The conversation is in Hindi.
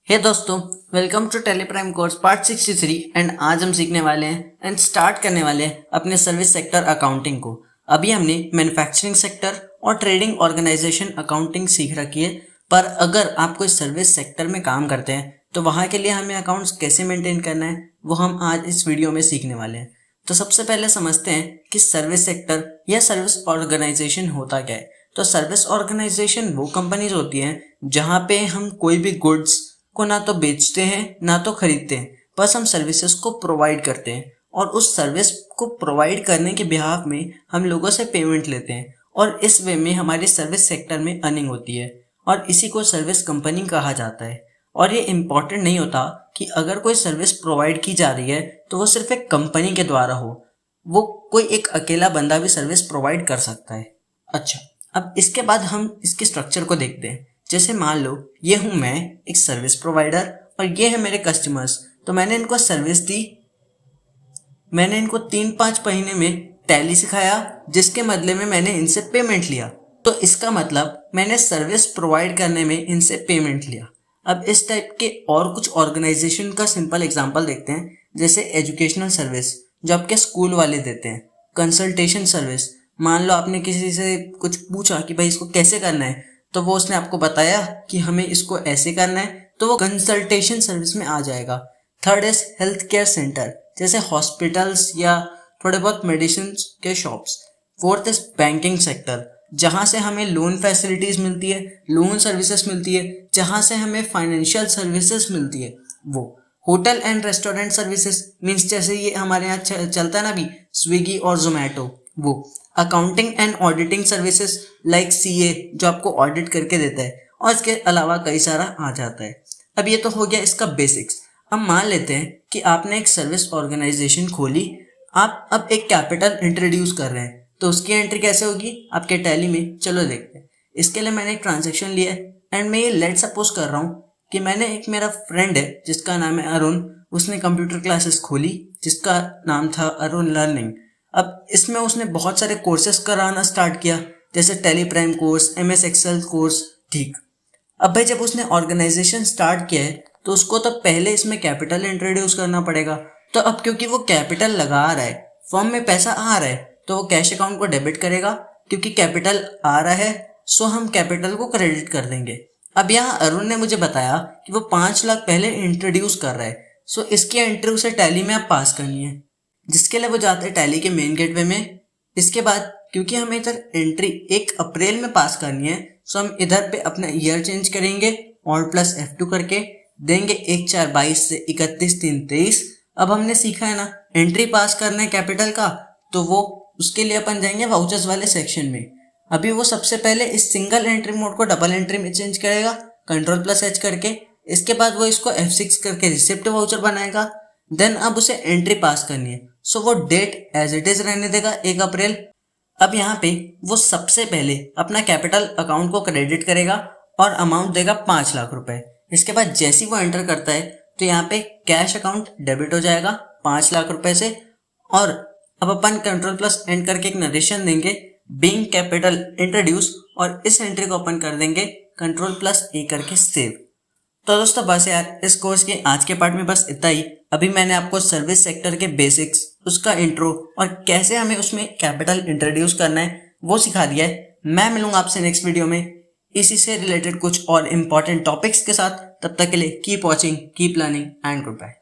हे दोस्तों, welcome to TallyPrime course part 63 and आज हम सीखने वाले हैं एंड स्टार्ट करने वाले हैं अपने सर्विस सेक्टर अकाउंटिंग को। अभी हमने मैन्युफैक्चरिंग सेक्टर और ट्रेडिंग ऑर्गेनाइजेशन अकाउंटिंग सीख रखी है, पर अगर आप कोई सर्विस सेक्टर में काम करते हैं तो वहाँ के लिए हमें अकाउंट्स कैसे मेंटेन करना है वो हम आज इस वीडियो में सीखने वाले हैं। तो सबसे पहले समझते हैं कि सर्विस सेक्टर या सर्विस ऑर्गेनाइजेशन होता क्या है। तो सर्विस ऑर्गेनाइजेशन वो कंपनीज होती हैं जहाँ पे हम कोई भी गुड्स को ना तो बेचते हैं ना तो खरीदते हैं, बस हम सर्विसेज को प्रोवाइड करते हैं और उस सर्विस को प्रोवाइड करने के बिहाफ में हम लोगों से पेमेंट लेते हैं और इस वे में हमारी सर्विस सेक्टर में अर्निंग होती है और इसी को सर्विस कंपनी कहा जाता है। और ये इम्पॉर्टेंट नहीं होता कि अगर कोई सर्विस प्रोवाइड की जा रही है तो वो सिर्फ एक कंपनी के द्वारा हो, वो कोई एक अकेला बंदा भी सर्विस प्रोवाइड कर सकता है। अच्छा, अब इसके बाद हम इसके स्ट्रक्चर को देखते हैं। जैसे मान लो ये हूँ मैं एक सर्विस प्रोवाइडर और ये है मेरे कस्टमर्स। तो मैंने इनको सर्विस दी, मैंने इनको 3-5 महीने में टैली सिखाया जिसके बदले में मैंने इनसे पेमेंट लिया। तो इसका मतलब मैंने सर्विस प्रोवाइड करने में इनसे पेमेंट लिया। अब इस टाइप के और कुछ ऑर्गेनाइजेशन का सिंपल एग्जांपल देखते हैं। जैसे एजुकेशनल सर्विस जो आपके स्कूल वाले देते हैं, कंसल्टेशन सर्विस, मान लो आपने किसी से कुछ पूछा कि भाई इसको कैसे करना है तो वो उसने आपको बताया कि हमें इसको ऐसे करना है, तो वो कंसल्टेशन सर्विस में आ जाएगा। Third is health care centre, जैसे हॉस्पिटल्स या थोड़े बहुत मेडिसिन के shops. Fourth is banking sector, जहाँ से हमें लोन फैसिलिटीज मिलती है, लोन सर्विसेज मिलती है, जहाँ से हमें फाइनेंशियल सर्विसेज मिलती है वो। Hotel and restaurant services means जैसे ये हमारे यहाँ चलता है ना अभी स्विगी और जोमेटो, वो। Accounting and auditing services like CA जो आपको ऑडिट करके देता है, और इसके अलावा कई सारा आ जाता है। अब ये तो हो गया इसका बेसिक्स। अब मान लेते हैं कि आपने एक सर्विस ऑर्गेनाइजेशन खोली, आप अब एक कैपिटल इंट्रोड्यूस कर रहे हैं, तो उसकी एंट्री कैसे होगी आपके टैली में, चलो देखते हैं। इसके लिए मैंने एक ट्रांजेक्शन लिया है एंड मैं ये लेट सपोज कर रहा हूँ कि मैंने एक मेरा फ्रेंड है जिसका नाम है अरुण, उसने कंप्यूटर क्लासेस खोली जिसका नाम था अरुण लर्निंग। अब इसमें उसने बहुत सारे कोर्सेज कराना स्टार्ट किया, जैसे TallyPrime course, MS Excel course, ठीक। अब भाई जब उसने ऑर्गेनाइजेशन स्टार्ट किया है तो उसको तो पहले इसमें कैपिटल इंट्रोड्यूस करना पड़ेगा। तो अब क्योंकि वो कैपिटल लगा रहा है, फर्म में पैसा आ रहा है, तो वो कैश अकाउंट को डेबिट करेगा, क्योंकि कैपिटल आ रहा है सो हम कैपिटल को क्रेडिट कर देंगे। अब यहाँ अरुण ने मुझे बताया कि वो 5 लाख पहले इंट्रोड्यूस कर रहा है, सो इसकी एंट्री उसे टैली में अब पास करनी है, जिसके लिए वो जाते हैं टैली के मेन गेटवे में। इसके बाद क्योंकि हमें इधर एंट्री 1 अप्रैल में पास करनी है, सो हम इधर पे अपना ईयर चेंज करेंगे, Alt+F2 करके देंगे 1/4/22 से 31/3/23। अब हमने सीखा है ना एंट्री पास करना है कैपिटल का, तो वो उसके लिए अपन जाएंगे वाउचर्स वाले सेक्शन में। अभी वो सबसे पहले इस सिंगल एंट्री मोड को डबल एंट्री में चेंज करेगा Ctrl+H करके। इसके बाद वो इसको F6 करके रिसिप्ट वाउचर बनाएगा। देन अब उसे एंट्री पास करनी है, सो वो डेट एज इट इज रहने देगा 1 अप्रैल। अब यहाँ पे वो सबसे पहले अपना कैपिटल अकाउंट को क्रेडिट करेगा और अमाउंट देगा 5 लाख रुपए। इसके बाद जैसे ही वो एंटर करता है तो यहाँ पे कैश अकाउंट डेबिट हो जाएगा 5 लाख रुपए से। और अब अपन Ctrl+N करके एक नरेशन देंगे बीइंग कैपिटल इंट्रोड्यूस, और इस एंट्री को अपन कर देंगे Ctrl+A करके सेव। तो दोस्तों बस यार इस कोर्स के आज के पार्ट में बस इतना ही। अभी मैंने आपको सर्विस सेक्टर के बेसिक्स, उसका इंट्रो और कैसे हमें उसमें कैपिटल इंट्रोड्यूस करना है वो सिखा दिया है। मैं मिलूंगा आपसे नेक्स्ट वीडियो में इसी से रिलेटेड कुछ और इम्पोर्टेंट टॉपिक्स के साथ। तब तक के लिए keep watching, keep learning and good bye.